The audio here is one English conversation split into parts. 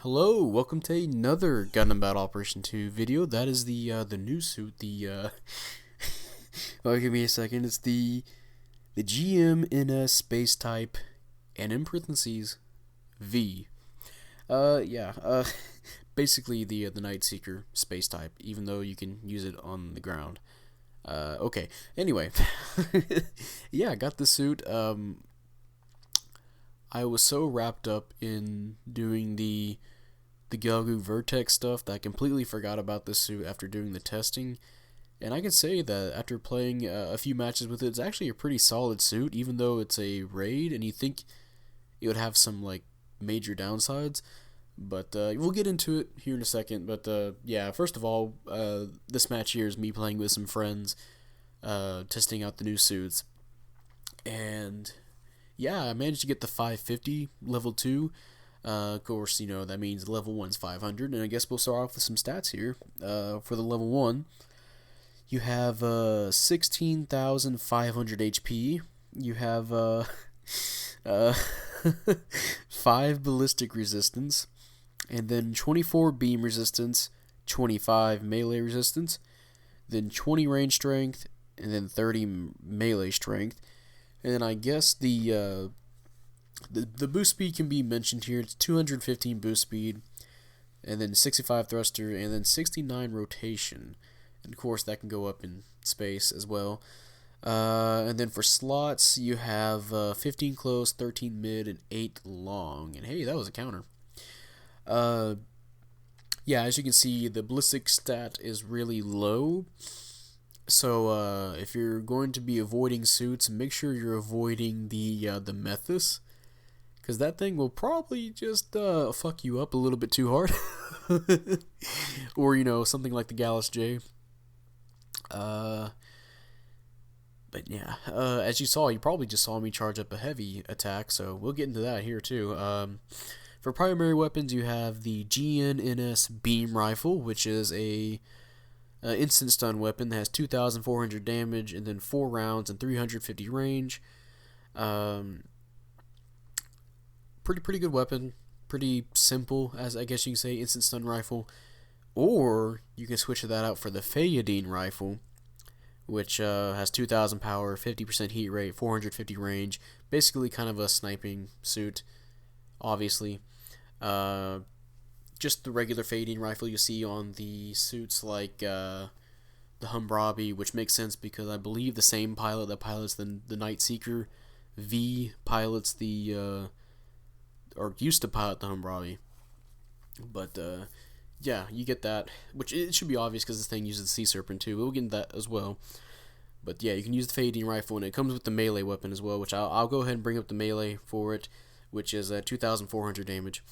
Hello, welcome to another Gundam Battle Operation 2 video. That is the new suit, oh, give me a second. It's the GMNS space type, and in parentheses, V. Yeah, basically the Night Seeker space type, even though you can use it on the ground. Okay. Anyway, yeah, I got the suit. I was so wrapped up in doing the Gelgu Vertex stuff that I completely forgot about this suit after doing the testing. And I can say that after playing a few matches with it, it's actually a pretty solid suit, even though it's a raid and you think it would have some like major downsides. But we'll get into it here in a second. But yeah, first of all, this match here is me playing with some friends, testing out the new suits. And yeah, I managed to get the 550 level 2. Of course, you know, that means level 1's 500, and I guess we'll start off with some stats here. For the level 1, you have 16,500 HP, you have uh, 5 ballistic resistance, and then 24 beam resistance, 25 melee resistance, then 20 range strength, and then 30 melee strength. And then I guess the boost speed can be mentioned here. It's 215 boost speed, and then 65 thruster, and then 69 rotation. And of course, that can go up in space as well. And then for slots, you have 15 close, 13 mid, and 8 long. And hey, that was a counter. Yeah, as you can see, the ballistic stat is really low. So if you're going to be avoiding suits, make sure you're avoiding the Methus, because that thing will probably just fuck you up a little bit too hard. Or, you know, something like the Gallus J. But yeah, as you saw, you probably just saw me charge up a heavy attack, so we'll get into that here too. For primary weapons, you have the GNNS Beam Rifle, which is a instant stun weapon that has 2,400 damage and then 4 rounds and 350 range. Pretty good weapon, pretty simple, as I guess you can say, instant stun rifle. Or you can switch that out for the Fayadine rifle, which has 2,000 power, 50% heat rate, 450 range. Basically, kind of a sniping suit, obviously. Just the regular Fayadine rifle you see on the suits like the Humbrabi, which makes sense because I believe the same pilot that pilots the Night Seeker V pilots the or used to pilot the Humbrabi. But yeah, you get that, which it should be obvious because this thing uses the Sea Serpent too. We'll get into that as well. But yeah, you can use the Fayadine rifle, and it comes with the melee weapon as well, which I'll go ahead and bring up the melee for it, which is 2,400 damage.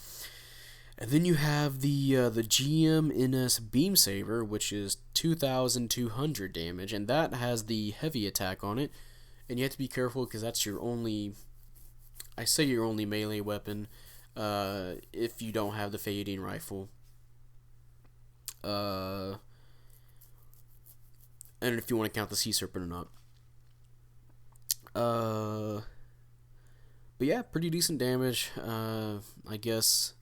And then you have the GMNS Beam Saber, which is 2,200 damage, and that has the heavy attack on it. And you have to be careful because that's your only, I say your only melee weapon, if you don't have the Fayadine rifle. And if you want to count the Sea Serpent or not. But yeah, pretty decent damage. I guess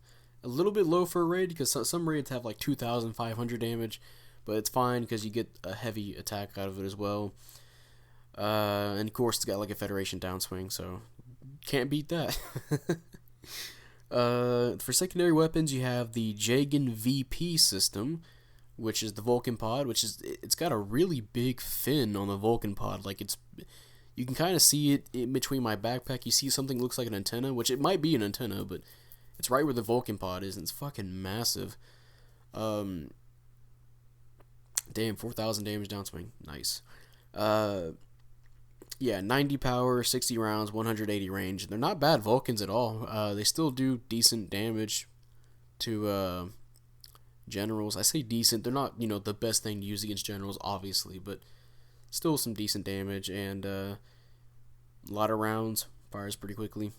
a little bit low for a raid because some raids have like 2,500 damage, but it's fine because you get a heavy attack out of it as well. And of course, it's got like a Federation downswing, so can't beat that. For secondary weapons, you have the Jagan VP system, which is the Vulcan pod, it's got a really big fin on the Vulcan pod. Like you can kind of see it in between my backpack. You see something that looks like an antenna, which it might be an antenna, but it's right where the Vulcan pod is, and it's fucking massive. Damn, 4,000 damage downswing, nice. Yeah, 90 power, 60 rounds, 180 range. They're not bad Vulcans at all. They still do decent damage to generals. I say decent. They're not, the best thing to use against generals, obviously, but still some decent damage, and a lot of rounds. Fires pretty quickly.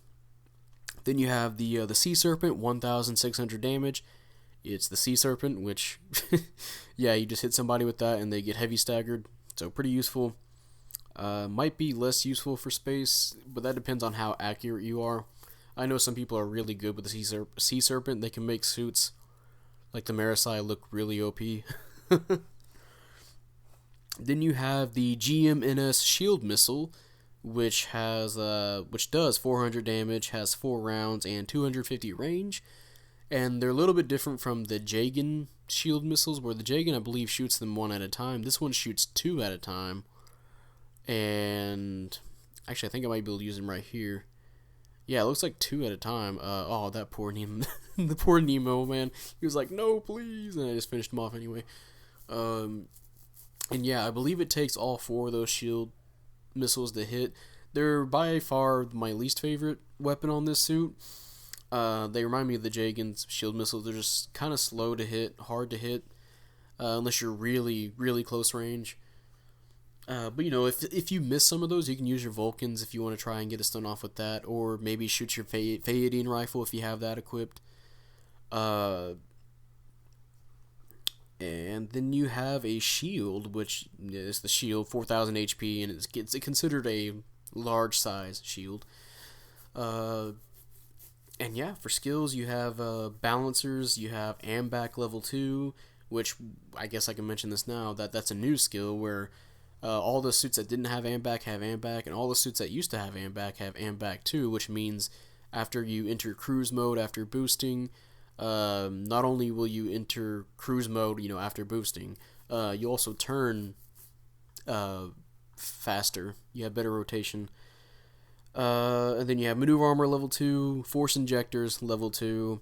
Then you have the Sea Serpent, 1,600 damage. It's the Sea Serpent, which, yeah, you just hit somebody with that and they get heavy staggered. So pretty useful. Might be less useful for space, but that depends on how accurate you are. I know some people are really good with the sea serpent. They can make suits like the Marisai look really OP. Then you have the GMNS shield missile, which does 400 damage, has 4 rounds, and 250 range. And they're a little bit different from the Jagan shield missiles, where the Jagan, I believe, shoots them one at a time. This one shoots 2 at a time. And actually, I think I might be able to use them right here. Yeah, it looks like 2 at a time. Oh, that poor Nemo, the poor Nemo, man. He was like, "No, please," and I just finished him off anyway. And yeah, I believe it takes all 4 of those shield missiles to hit. They're by far my least favorite weapon on this suit. They remind me of the Jagan's shield missiles. They're just kind of slow to hit, hard to hit, unless you're really, really close range. But you know, if you miss some of those, you can use your Vulcans if you want to try and get a stun off with that, or maybe shoot your Phaeodine rifle if you have that equipped. And then you have a shield, which is the shield, 4,000 HP, and it's considered a large size shield. And yeah, for skills, you have balancers, you have Ambac level 2, which I guess I can mention this now, that's a new skill where all the suits that didn't have Ambac have Ambac, and all the suits that used to have Ambac 2, which means after you enter cruise mode after boosting, not only will you enter cruise mode, you know, after boosting, you also turn faster. You have better rotation. And then you have maneuver armor level 2, force injectors level 2,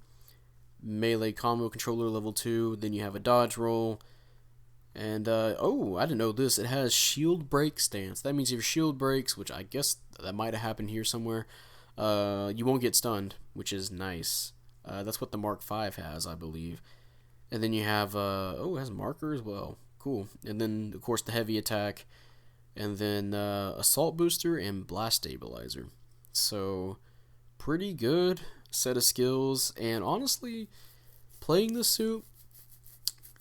melee combo controller level 2. Then you have a dodge roll. And oh, I didn't know this. It has shield break stance. That means if your shield breaks, which I guess that might have happened here somewhere, you won't get stunned, which is nice. That's what the Mark V has, I believe. And then you have, it has marker as well. Cool. And then, of course, the heavy attack. And then assault booster and blast stabilizer. So, pretty good set of skills. And honestly, playing this suit,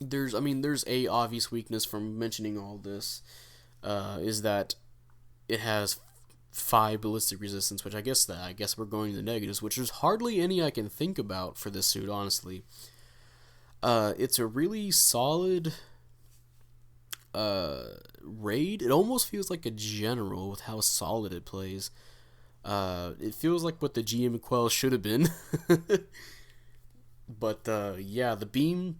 there's a obvious weakness from mentioning all this, is that it has 5 ballistic resistance, which I guess we're going to the negatives, which there's hardly any I can think about for this suit, honestly. It's a really solid raid. It almost feels like a general with how solid it plays. It feels like what the GM Quell should have been. But yeah, the beam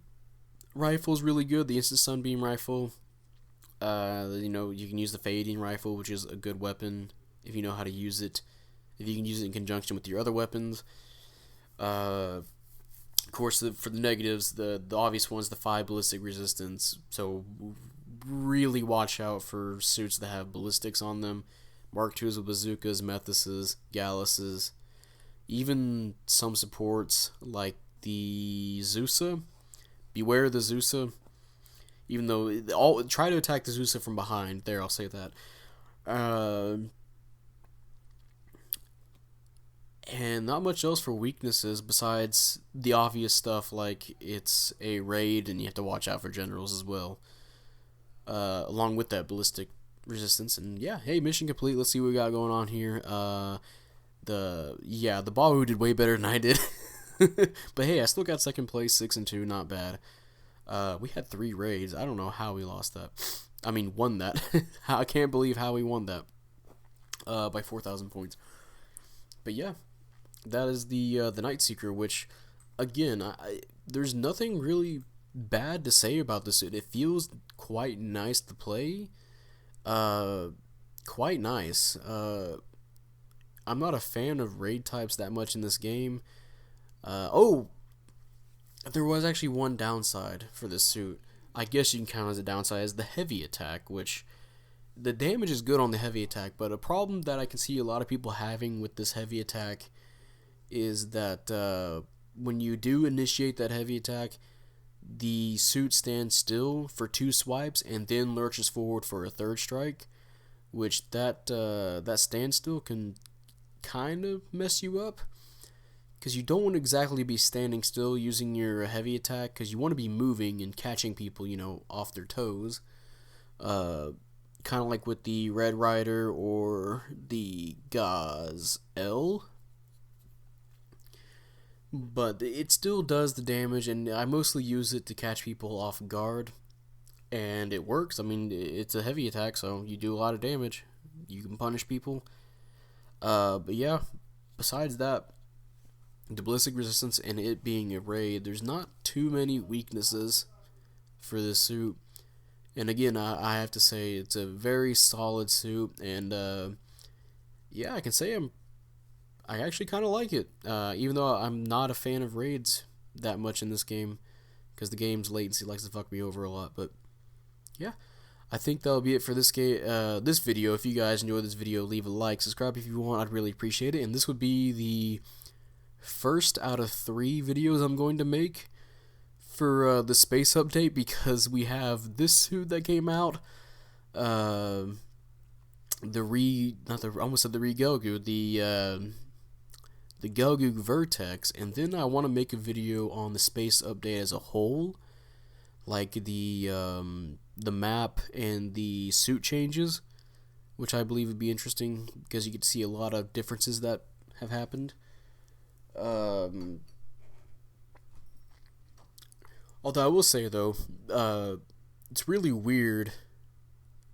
rifle is really good. The instant sunbeam rifle. You know, you can use the Phaeodine rifle, which is a good weapon if you know how to use it. If you can use it in conjunction with your other weapons. Of course, for the negatives, the obvious one's the 5 ballistic resistance. So really watch out for suits that have ballistics on them. Mark IIs with bazookas, Methuses, Galluses, even some supports like the Zeusa. Beware the Zeusa. Even though try to attack the Zeusa from behind. There, I'll say that. And not much else for weaknesses besides the obvious stuff like it's a raid and you have to watch out for generals as well. Along with that ballistic resistance. And yeah, hey, mission complete. Let's see what we got going on here. The Bawu did way better than I did. But hey, I still got second place, 6-2, not bad. We had 3 raids. I don't know how we lost that. I mean, won that. I can't believe how we won that. By 4,000 points. But yeah, that is the Night Seeker, which, again, there's nothing really bad to say about this suit. It feels quite nice to play. Quite nice. I'm not a fan of raid types that much in this game. There was actually one downside for this suit. I guess you can count as a downside as the heavy attack, which the damage is good on the heavy attack, but a problem that I can see a lot of people having with this heavy attack is that when you do initiate that heavy attack, the suit stands still for 2 swipes and then lurches forward for a 3rd strike, which that standstill can kind of mess you up, because you don't want to exactly be standing still using your heavy attack, because you want to be moving and catching people, you know, off their toes. Kind of like with the Red Rider or the Gaz L. but it still does the damage, and I mostly use it to catch people off guard, and it works. I mean, it's a heavy attack, so you do a lot of damage. You can punish people. But yeah, besides that, the ballistic resistance and it being a raid, there's not too many weaknesses for this suit. And again, I have to say it's a very solid suit, and yeah, I can say I actually kind of like it, even though I'm not a fan of raids that much in this game, because the game's latency likes to fuck me over a lot. But yeah, I think that'll be it for this game, this video. If you guys enjoyed this video, leave a like, subscribe if you want. I'd really appreciate it. And this would be the first out of 3 videos I'm going to make for the space update, because we have this suit that came out, not the almost said the Gelgu, the Gelgu Vertex, and then I want to make a video on the space update as a whole, like the map and the suit changes, which I believe would be interesting because you get to see a lot of differences that have happened. Although I will say though, it's really weird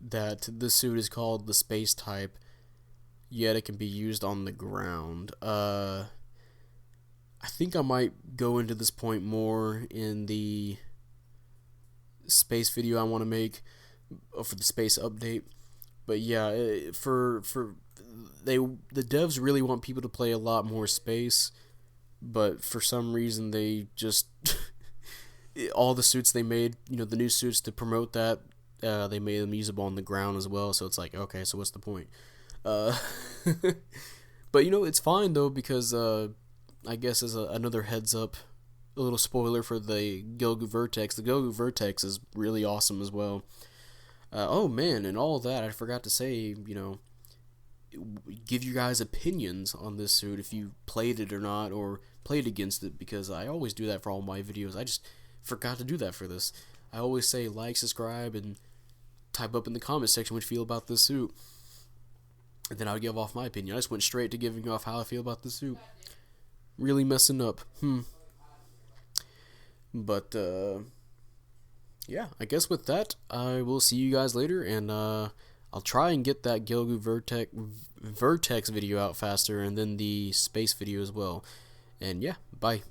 that this suit is called the space type, yet it can be used on the ground. I think I might go into this point more in the space video I want to make for the space update. But yeah, the devs really want people to play a lot more space, but for some reason they just all the suits they made, the new suits to promote that, they made them usable on the ground as well. So it's like, okay, so what's the point? But it's fine though, because I guess as another heads up, a little spoiler for the Gelgu Vertex. The Gelgu Vertex is really awesome as well. Oh man, and all that I forgot to say, give you guys opinions on this suit if you played it or not, or played against it, because I always do that for all my videos. I just forgot to do that for this. I always say like, subscribe, and type up in the comment section what you feel about this suit, and then I would give off my opinion. I just went straight to giving off how I feel about this suit. Really messing up. But yeah, I guess with that, I will see you guys later, and I'll try and get that Gelgu Vertex video out faster, and then the space video as well. And yeah, bye.